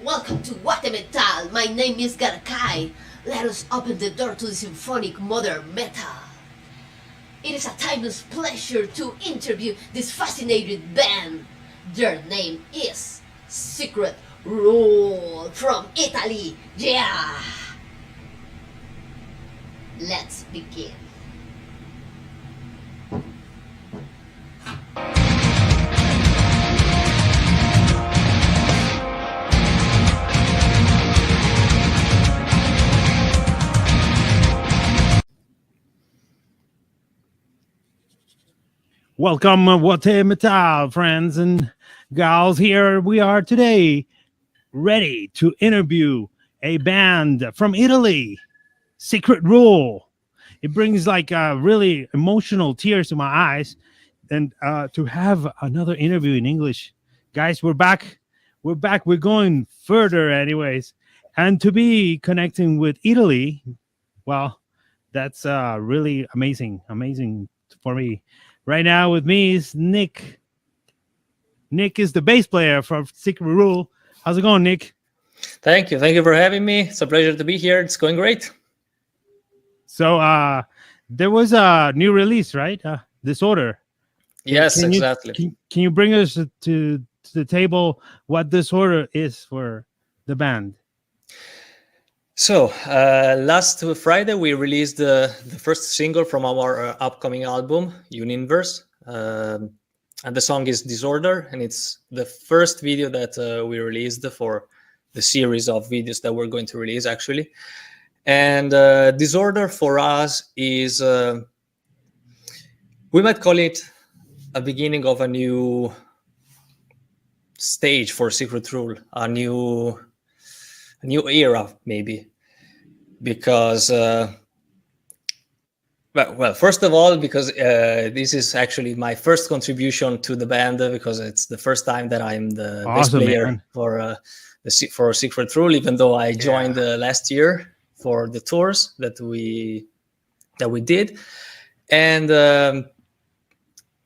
Welcome to Guate. My name is Garakai. Let us open the door to the symphonic modern metal. It is a timeless pleasure to interview this fascinating band. Their name is Secret Rule from Italy. Yeah! Let's begin. Welcome, Guate Metal friends and gals. Here we are today, ready to interview a band from Italy, Secret Rule. It brings like really emotional tears to my eyes, and to have another interview in English, guys. We're back. We're back. We're going further, anyways, and to be connecting with Italy. Well, that's really amazing for me. Right now with me is Nick. Nick is the bass player from Secret Rule. How's it going, Nick? Thank you. Thank you for having me. It's a pleasure to be here. It's going great. So there was a new release, right? Disorder. Yes, Can you, exactly. can you bring us to the table what Disorder is for the band? So last Friday, we released the first single from our upcoming album, Universe. And the song is Disorder. And it's the first video that we released for the series of videos that we're going to release, actually. And Disorder for us is, we might call it a beginning of a new stage for Secret Rule, a new era, maybe, because well, first of all, because this is actually my first contribution to the band, because it's the first time that I'm the bass player, man, for Secret Rule, even though I joined last year for the tours that we did. And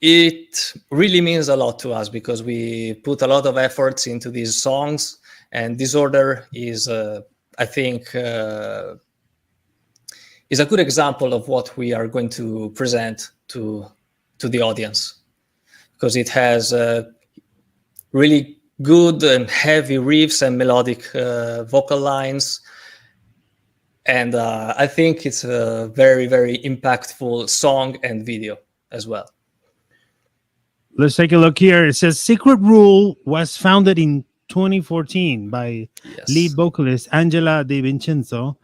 it really means a lot to us because we put a lot of efforts into these songs. And Disorder is, I think, is a good example of what we are going to present to the audience, because it has really good and heavy riffs and melodic vocal lines. And I think it's a very, very impactful song and video as well. Let's take a look here. It says Secret Rule was founded in 2014 by lead vocalist Angela De Vincenzo,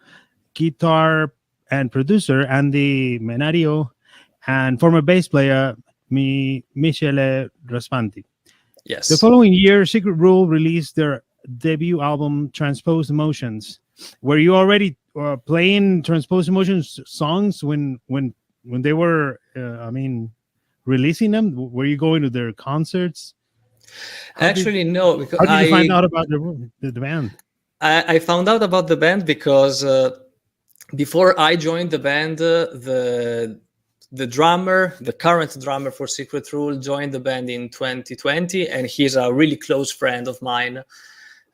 guitar and producer Andy Menario, and former bass player Michele Raspanti. Yes. The following year, Secret Rule released their debut album, Transposed Emotions. Were you already playing Transposed Emotions songs when they were, releasing them? Were you going to their concerts? Actually, no. Because how did you find out about the band? I found out about the band because before I joined the band, the drummer, the current drummer for Secret Rule, joined the band in 2020, and he's a really close friend of mine.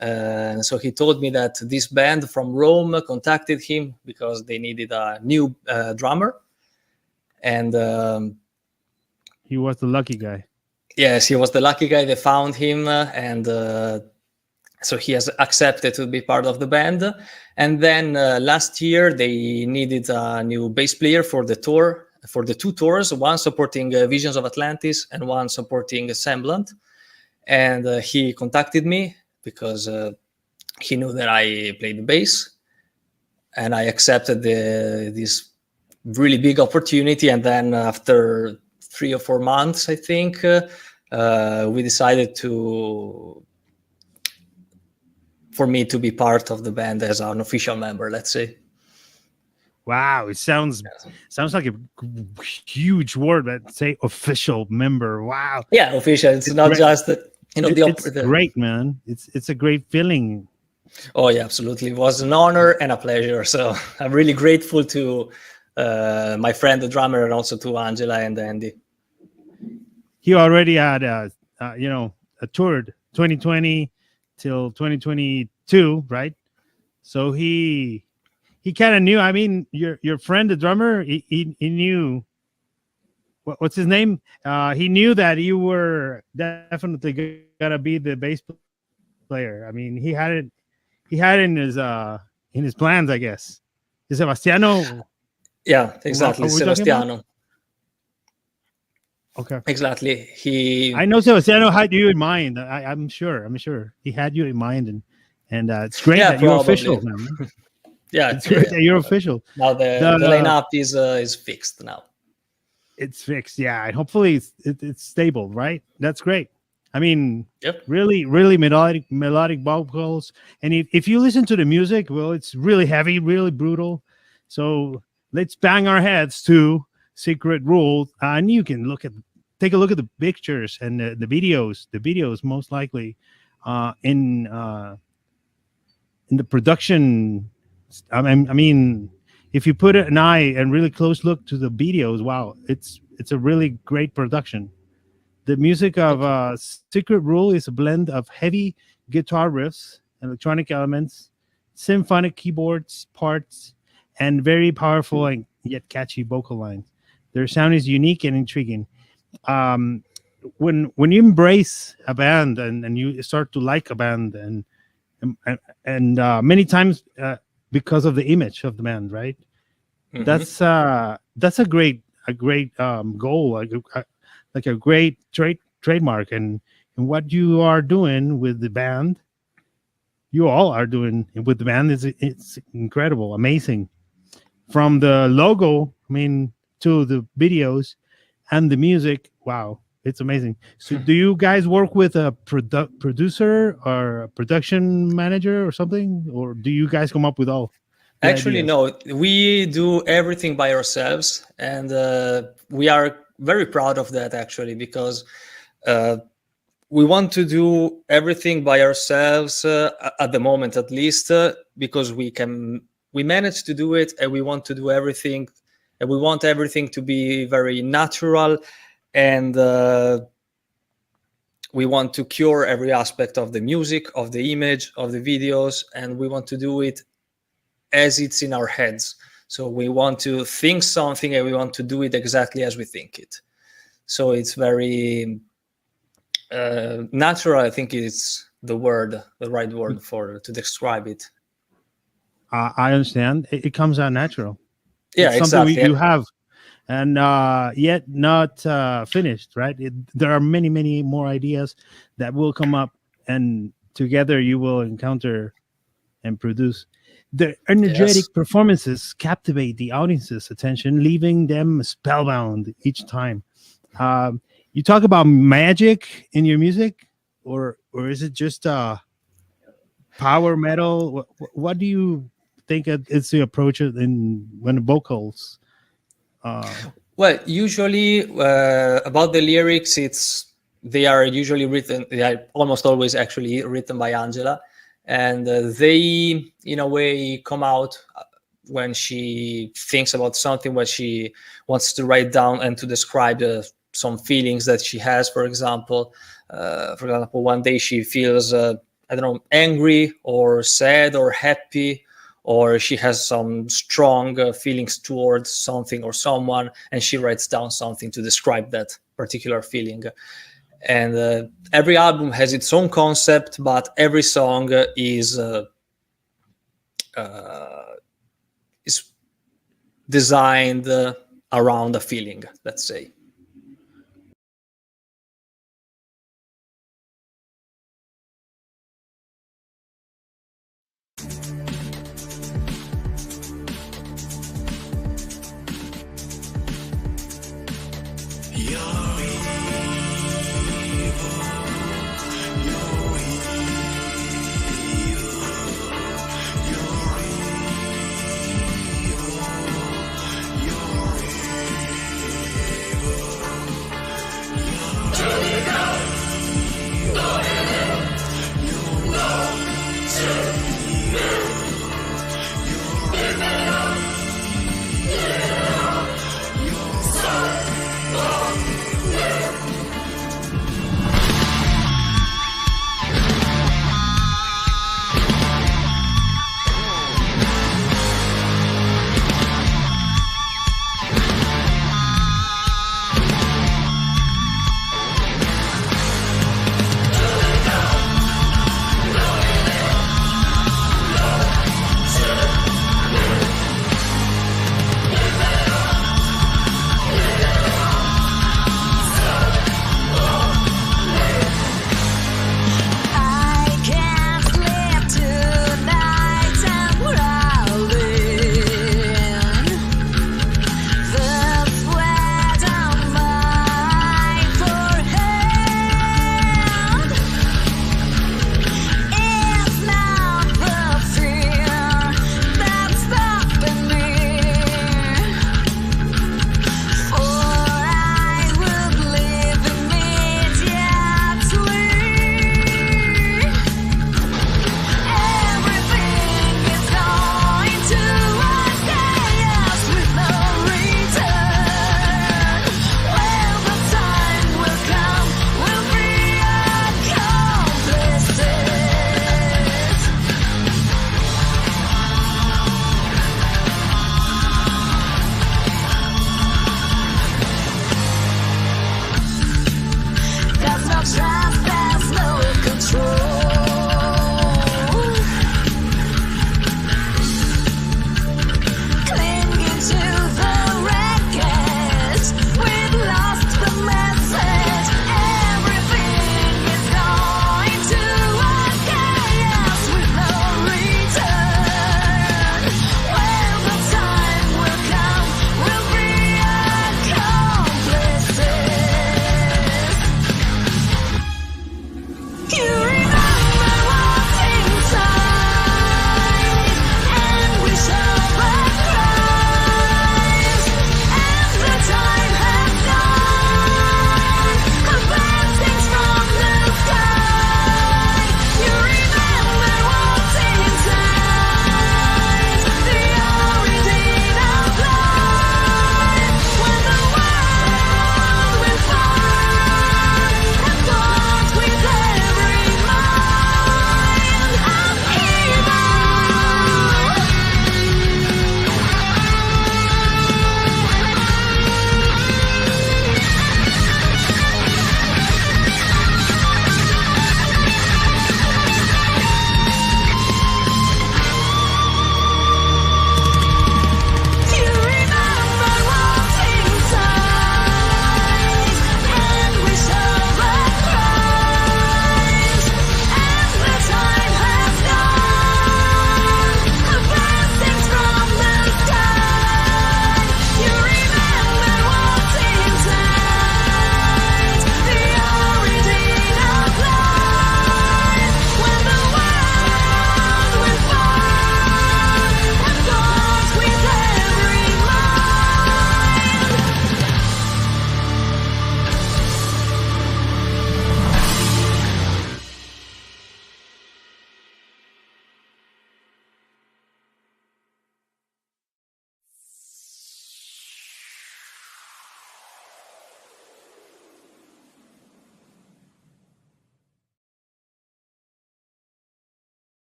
So he told me that this band from Rome contacted him because they needed a new drummer, and he was the lucky guy. Yes, he was the lucky guy. They found him, and so he has accepted to be part of the band. And then last year, they needed a new bass player for the tour, for the two tours, one supporting Visions of Atlantis and one supporting Semblant. And he contacted me because he knew that I played the bass, and I accepted this really big opportunity. And then after 3 or 4 months, I think, we decided for me to be part of the band as an official member, let's say. Wow, it sounds like a huge word, but say official member. Wow. Yeah, official. It's not great. Just it's great, man. It's a great feeling. Oh yeah, absolutely. It was an honor and a pleasure. So I'm really grateful to my friend, the drummer, and also to Angela and Andy. He already had a toured 2020, till 2022, right? So he kind of knew. I mean, your friend, the drummer, he knew. What's his name? He knew that you were definitely gonna be the bass player. I mean, he had it. He had it in his plans, I guess. Is Sebastiano? Yeah, exactly. Are we talking about? Sebastiano. Okay. Exactly. I know Sebastiano had you in mind. I'm sure he had you in mind, and it's great that you're official, man. Yeah, it's great that you're official. Now the lineup is fixed now. It's fixed, yeah, and hopefully it's stable, right? That's great. I mean, yep. Really melodic vocals, and if you listen to the music, well, it's really heavy, really brutal. So let's bang our heads to Secret Rule, and you can take a look at the pictures and the videos most likely in the production. I mean, if you put an eye and really close look to the videos, wow, it's a really great production. The music of Secret Rule is a blend of heavy guitar riffs, electronic elements, symphonic keyboards parts, and very powerful and yet catchy vocal lines. Their sound is unique and intriguing. When you embrace a band and you start to like a band and many times because of the image of the band, right? Mm-hmm. That's a great goal, like a great trademark, and what you are doing with the band, you all are doing with the band, it's incredible, amazing. From the logo, I mean, to the videos and the music, wow, it's amazing. So do you guys work with a producer or a production manager or something, or do you guys come up with all? Actually, no, we do everything by ourselves, and we are very proud of that, actually, because we want to do everything by ourselves at the moment, at least, because we manage to do it, and we want to do everything, and we want everything to be very natural, and we want to cure every aspect of the music, of the image, of the videos, and we want to do it as it's in our heads. So we want to think something and we want to do it exactly as we think it. So it's very natural. I think it's the right word to describe it. I understand. It comes out natural. Yeah, it's exactly. Something you have, and yet not finished, right? There are many, many more ideas that will come up, and together you will encounter and produce. The energetic performances captivate the audience's attention, leaving them spellbound each time. You talk about magic in your music, or is it just power metal? What do you think it's the approach when the vocals? Well, usually about the lyrics, they are almost always actually written by Angela. And they, in a way, come out when she thinks about something, what she wants to write down and to describe some feelings that she has. For example, one day she feels, angry or sad or happy, or she has some strong feelings towards something or someone, and she writes down something to describe that particular feeling. And every album has its own concept, but every song is designed around a feeling, let's say.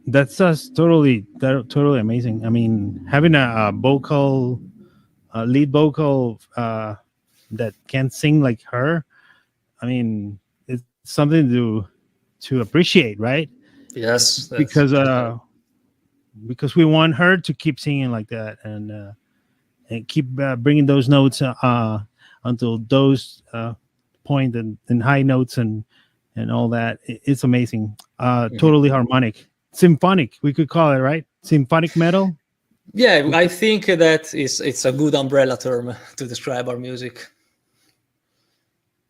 That's just totally amazing. I mean, having a vocal, lead vocal that can sing like her. I mean, it's something to appreciate, right? Yes, that's Because because we want her to keep singing like that, and keep bringing those notes until those point and high notes and all that. It's amazing. Totally harmonic, symphonic. We could call it, right? Symphonic metal. yeah. I think that it's a good umbrella term to describe our music.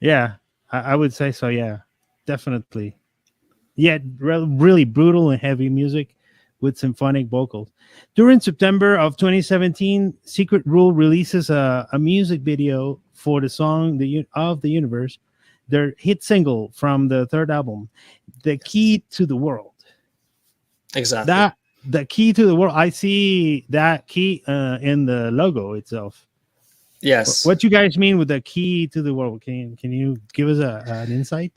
Yeah, I would say so. Yeah, definitely. Yet really brutal and heavy music with symphonic vocals. During September of 2017, Secret Rule releases a music video for the song of the Universe, their hit single from the third album, The Key to the World. Exactly. That the key to the world. I see that key in the logo itself. Yes. What you guys mean with the key to the world? Can you give us an insight?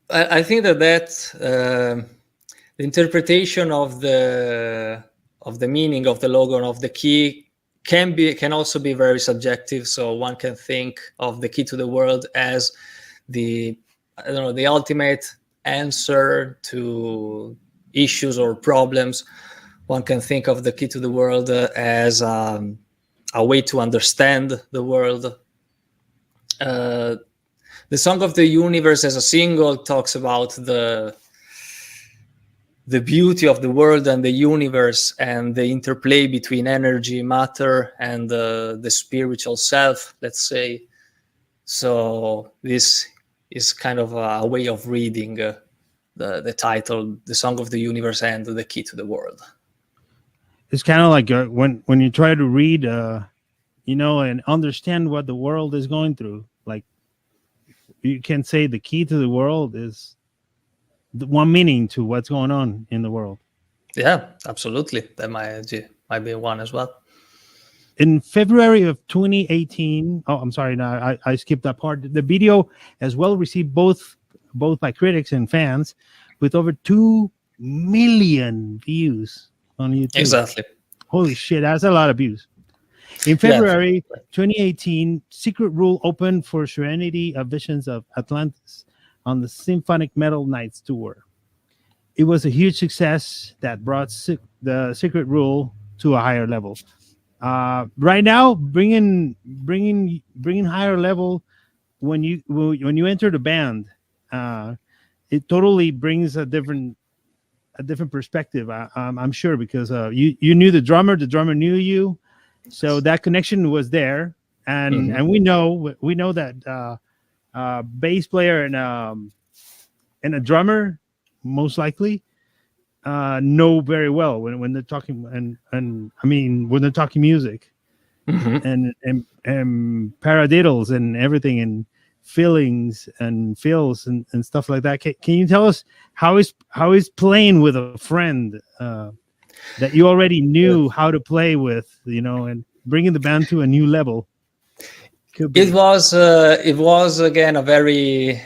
I think that the interpretation of the meaning of the logo and of the key can also be very subjective. So one can think of the key to the world as the ultimate answer to issues or problems. One can think of the key to the world as a way to understand the world. The Song of the Universe as a single talks about the beauty of the world and the universe and the interplay between energy, matter, and the spiritual self, let's say. So this is kind of a way of reading the title, The Song of the Universe and the Key to the World. It's kind of like when you try to read, and understand what the world is going through. Like, you can say the key to the world is the one meaning to what's going on in the world. Yeah, absolutely. That might be one as well. In February of 2018, I'm sorry, no, I skipped that part. The video as well received both by critics and fans, with over 2 million views on YouTube. Exactly. Holy shit, that's a lot of views. In February 2018, Secret Rule opened for Serenity of Visions of Atlantis on the Symphonic Metal Nights tour. It was a huge success that brought the Secret Rule to a higher level. Right now, bringing higher level when you enter the band, it totally brings a different perspective. I'm sure, because you knew the drummer knew you. So that connection was there, and we know that bass player and a drummer most likely know very well when they're talking, and I mean when they're talking music, and paradiddles and everything, and feelings and feels and stuff like that. Can you tell us how is playing with a friend that you already knew how to play with, and bringing the band to a new level? It was again a very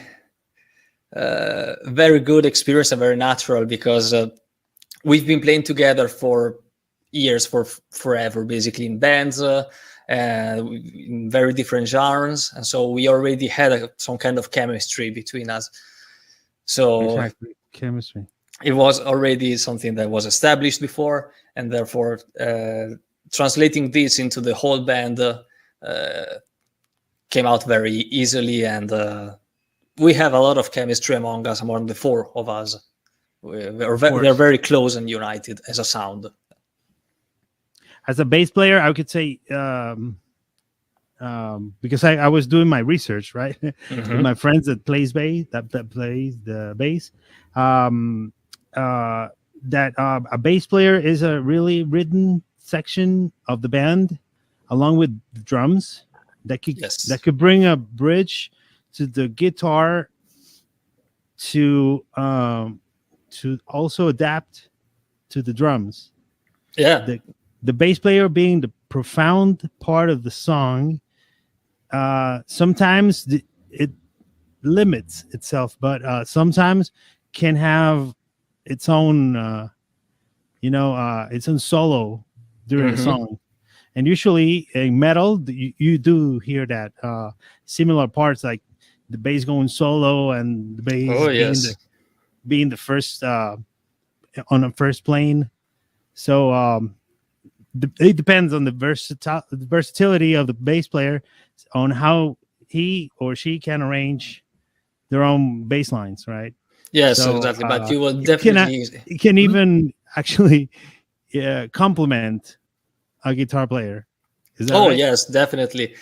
very good experience and very natural, because we've been playing together for years, for forever, basically, in bands in very different genres, and so we already had some kind of chemistry between us. So exactly, chemistry. It was already something that was established before, and therefore translating this into the whole band came out very easily, and we have a lot of chemistry among the four of us. We're very close and united as a sound. As a bass player, I could say, because I was doing my research, right, with my friends that plays bass, that plays the bass, that a bass player is a really written section of the band, along with the drums, that could bring a bridge to the guitar, to also adapt to the drums. Yeah, the bass player being the profound part of the song. Sometimes it limits itself, but sometimes can have its own it's on solo during a Mhm. song. And usually in metal, you do hear that similar parts, like the bass going solo and the bass Oh yes. being the first on a first plane. So it depends on the versatility of the bass player on how he or she can arrange their own bass lines, right? Yes, So exactly. But you will it definitely. can Mhm. even actually complement a guitar player. Is that Oh right? yes, definitely.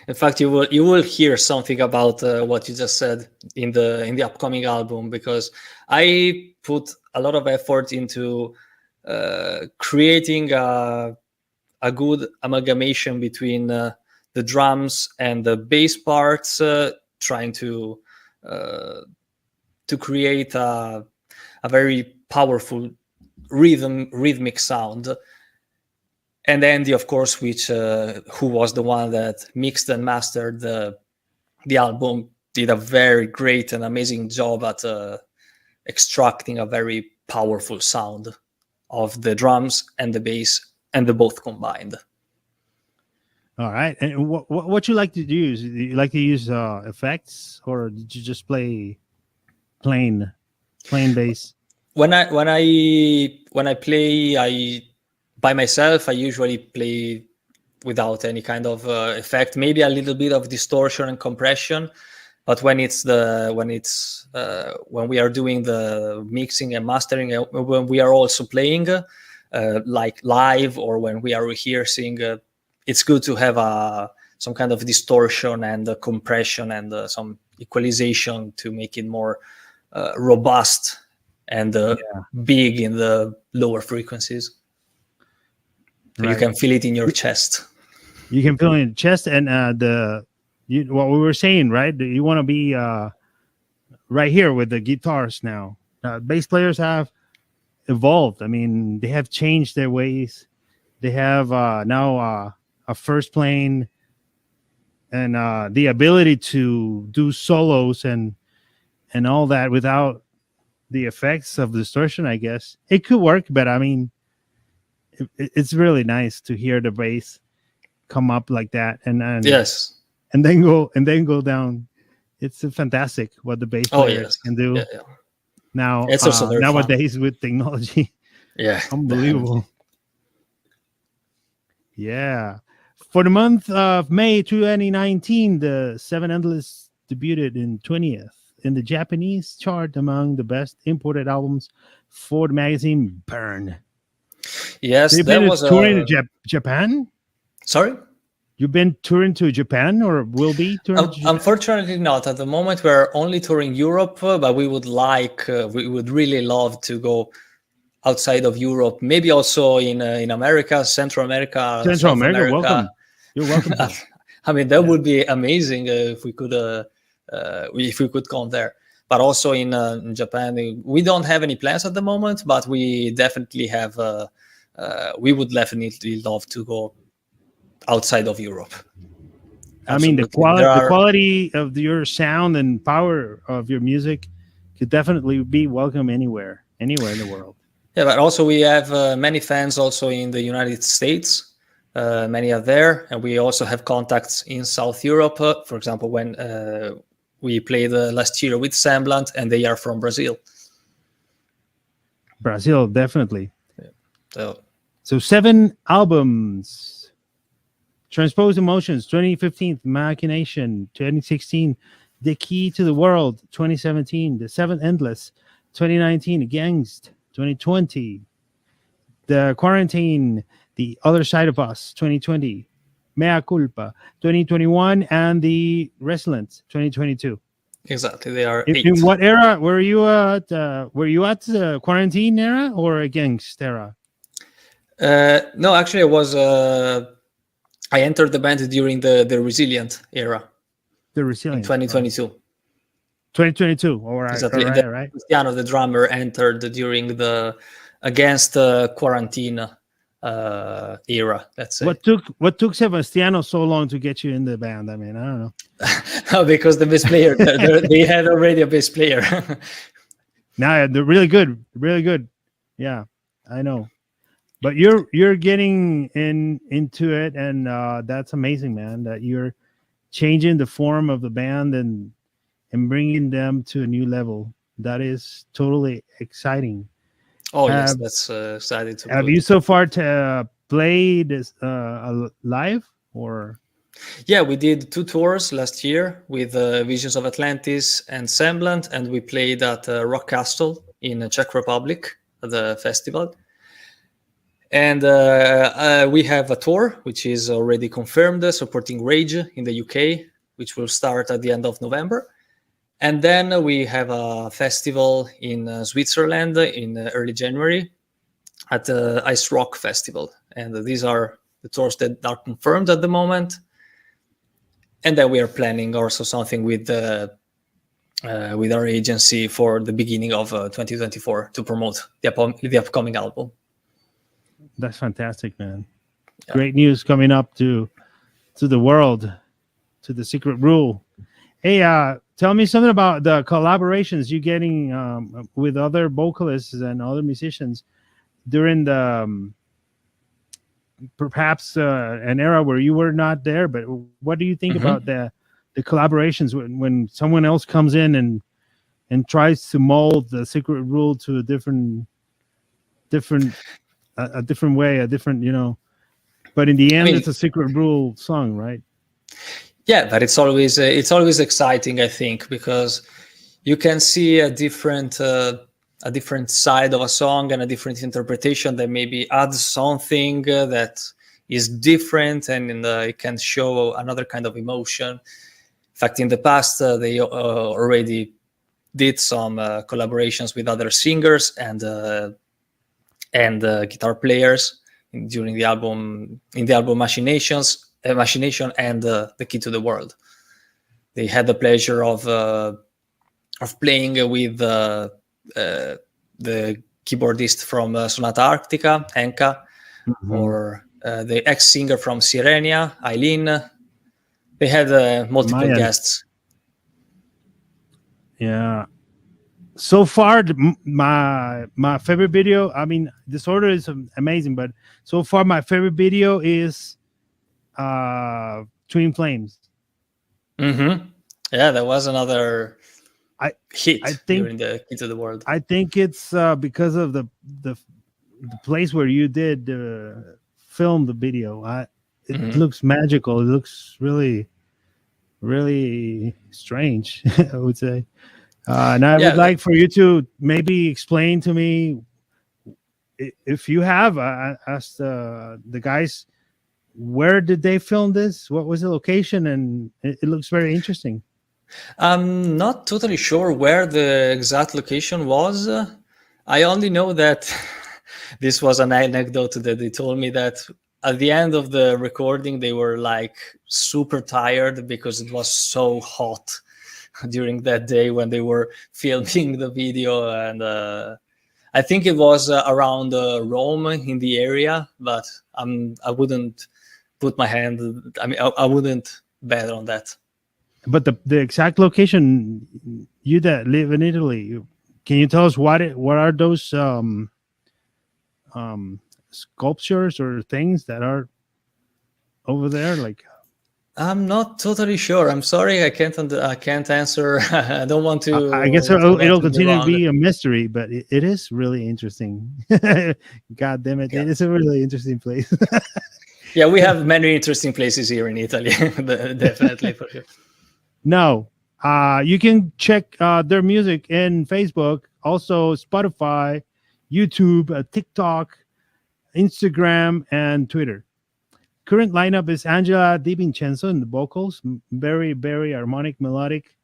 In fact, you will hear something about what you just said in the upcoming album, because I put a lot of effort into creating a good amalgamation between the drums and the bass parts, trying uh, to create a very powerful rhythmic sound. And Andy, of course, which who was the one that mixed and mastered the album, did a very great and amazing job at extracting a very powerful sound of the drums and the bass, and the both combined. All right. And what you like to use? Do you like to use effects, or did you just play plain plain bass? When I play, I by myself, I usually play without any kind of effect, maybe a little bit of distortion and compression. But when we are doing the mixing and mastering, when we are also playing like live, or when we are rehearsing, it's good to have some kind of distortion and compression and some equalization to make it more robust and big in the lower frequencies. So you Right. can feel it in your chest. You can feel it in the chest, and what we were saying, right? You want to be right here with the guitars now. Bass players have evolved. I mean, they have changed their ways. They have now a first plane and the ability to do solos and all that without the effects of distortion. I guess it could work, but I mean, it's really nice to hear the bass come up like that, and Yes. and then go down. It's fantastic what the bass Oh players yes. can do Yeah, yeah. now It's also very fun. nowadays with technology. Yeah. Unbelievable. Yeah. For the month of May 2019, the Seven Endless debuted in 20th in the Japanese chart among the best imported albums for the magazine Burn. Yes, You've that been was touring to Japan? Sorry? You've been touring to Japan, or will be touring to Japan? Unfortunately not. At the moment, we're only touring Europe, but we would really love to go outside of Europe, maybe also in America, Central America, Central South America, America. welcome. You're welcome to. I mean, that Yeah. would be amazing if we could come there. But also in Japan, we don't have any plans at the moment, but we definitely have. We would definitely love to go outside of Europe. I mean, the Absolutely. quality of your sound and power of your music could definitely be welcome anywhere in the world. Yeah, but also we have many fans also in the United States. Many are there, and we also have contacts in South Europe. For example, when we played last year with Semblant, and they are from Brazil. Brazil, definitely. Yeah. So 7 albums. Transposed Emotions, 2015, Machination, 2016, The Key to the World, 2017, The Seven Endless, 2019, Gangst, 2020, The Quarantine, The Other Side of Us, 2020, Mea Culpa, 2021, and The Resilient, 2022. Exactly, they are in what era were you at? Were you at the Quarantine era or a Gangst era? No, actually, I entered the band during the Resilient era. The Resilient. In 2022. 2022. All right. Exactly. All right. Cristiano, the drummer, entered during the Against Quarantine era. Let's say. What took Sebastiano so long to get you in the band? I mean, I don't know. No, because the bass player, they had already a bass player. Now they're really good. Really good. Yeah, I know. but you're getting into it, and that's amazing, man. That you're changing the form of the band and bringing them to a new level. That is totally exciting. Oh yes, Have that's exciting to Have put. you so far played this live or? Yeah, we did 2 tours last year with Visions of Atlantis and Semblant, and we played at Rock Castle in the Czech Republic at the festival. And we have a tour which is already confirmed, supporting Rage in the UK, which will start at the end of November. And then we have a festival in Switzerland in early January at the Ice Rock Festival. And these are the tours that are confirmed at the moment. And then we are planning also something with our agency for the beginning of 2024 to promote the upcoming album. That's fantastic, man. Yeah. Great news coming up to the world, to the Secret Rule. Hey, tell me something about the collaborations you're getting with other vocalists and other musicians during the perhaps an era where you were not there. But what do you think about the collaborations when someone else comes in and tries to mold the Secret Rule to a different way, but in the end, it's a Secret Rule song, right? Yeah, but it's always exciting, I think, because you can see a different side of a song and a different interpretation that maybe adds something that is different, and it can show another kind of emotion. In fact, in the past, they already did some collaborations with other singers and guitar players during the album, in the album Machination and The Key to the World. They had the pleasure of playing with the keyboardist from Sonata Arctica, Henka, or the ex-singer from Sirenia, Eileen. They had multiple guests. Yeah. So far, my favorite video, I mean, Disorder is amazing, but so far my favorite video is Twin Flames. Yeah, that was another hit I think, during the Key to the World. I think it's because of the place where you did film the video. It looks magical. It looks really, really strange, I would say. And I would like for you to maybe explain to me, if you have asked the guys, where did they film this? What was the location? And it looks very interesting. I'm not totally sure where the exact location was. I only know that this was an anecdote that they told me that at the end of the recording, they were like super tired because it was so hot during that day when they were filming the video. And I think it was around Rome in the area, but I wouldn't put my hand, I wouldn't bet on that. But the exact location, you that live in Italy, can you tell us what are those sculptures or things that are over there? Like, I'm not totally sure. I'm sorry, I can't answer. I don't want to. I guess it'll continue to be a mystery, but it is really interesting. God damn it, it's a really interesting place. Yeah, we have many interesting places here in Italy, definitely for sure. No, you can check their music in Facebook, also Spotify, YouTube, TikTok, Instagram, and Twitter. Current lineup is Angela Di Vincenzo in the vocals, very, very harmonic, melodic.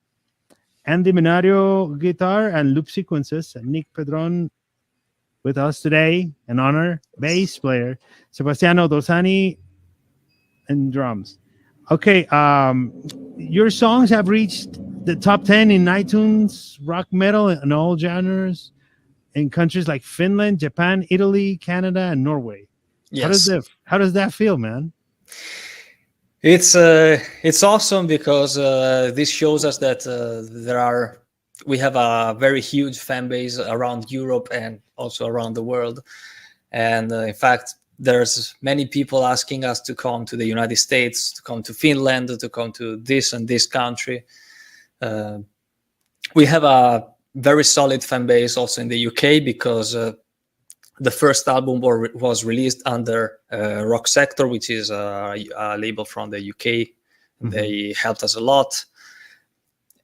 Andy Minario guitar and loop sequences. Nick Pedron with us today, an honor. Bass player. Sebastiano Dosani and drums. Okay, your songs have reached the top 10 in iTunes, rock metal in all genres, in countries like Finland, Japan, Italy, Canada, and Norway. Yes. How does that feel, man? It's awesome because this shows us that we have a very huge fan base around Europe and also around the world. And in fact, there's many people asking us to come to the United States, to come to Finland, to come to this and this country. We have a very solid fan base also in the UK, because the first album was released under Rock Sector, which is a label from the UK. Mm-hmm. They helped us a lot.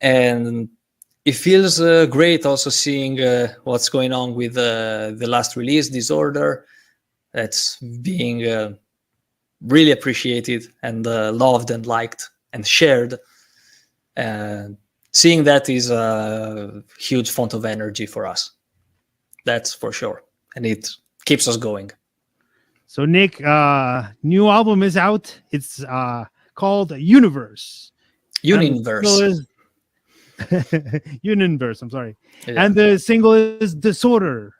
And it feels great also seeing what's going on with the last release, Disorder. That's being really appreciated and loved and liked and shared. And seeing that is a huge font of energy for us. That's for sure. And it keeps us going. So Nick, new album is out. It's called Universe. Universe. Universe, I'm sorry. Yeah. And the single is Disorder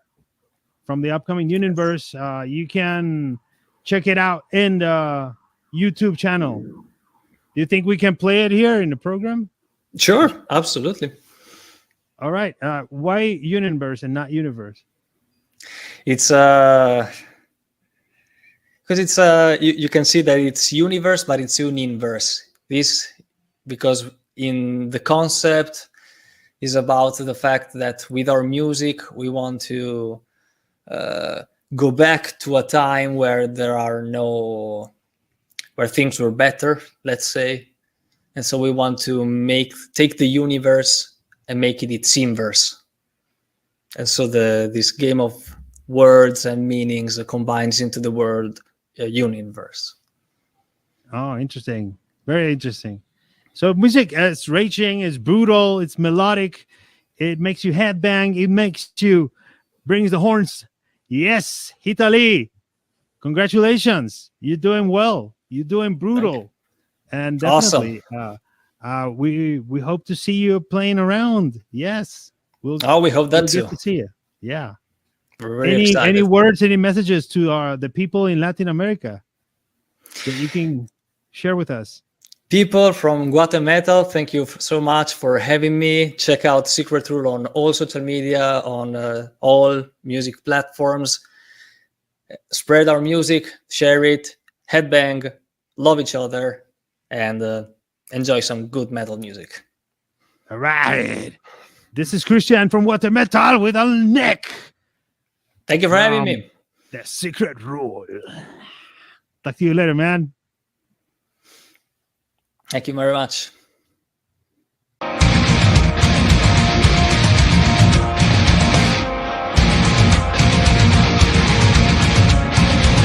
from the upcoming Universe. You can check it out in the YouTube channel. Do you think we can play it here in the program? Sure, absolutely. All right. Why Universe and not Universe? It's because it's you can see that it's universe, but it's universe. This because in the concept is about the fact that with our music we want to go back to a time where where things were better, let's say, and so we want to take the universe and make it its inverse. And so this game of words and meanings combines into the word universe. Oh, interesting. Very interesting. So music is raging, it's brutal, it's melodic, it makes you headbang, brings the horns. Yes, Hitali. Congratulations. You're doing well. You're doing brutal. And definitely awesome. We hope to see you playing around. Yes. We hope that too. Good to see you. Yeah. We're very excited. Any words, any messages to the people in Latin America that you can share with us? People from Guate Metal, thank you so much for having me. Check out Secret Rule on all social media, on all music platforms. Spread our music, share it, headbang, love each other, and enjoy some good metal music. All right. This is Christian from Guate Metal with a Nick. Thank you for having me. The Secret Rule. Talk to you later, man. Thank you very much.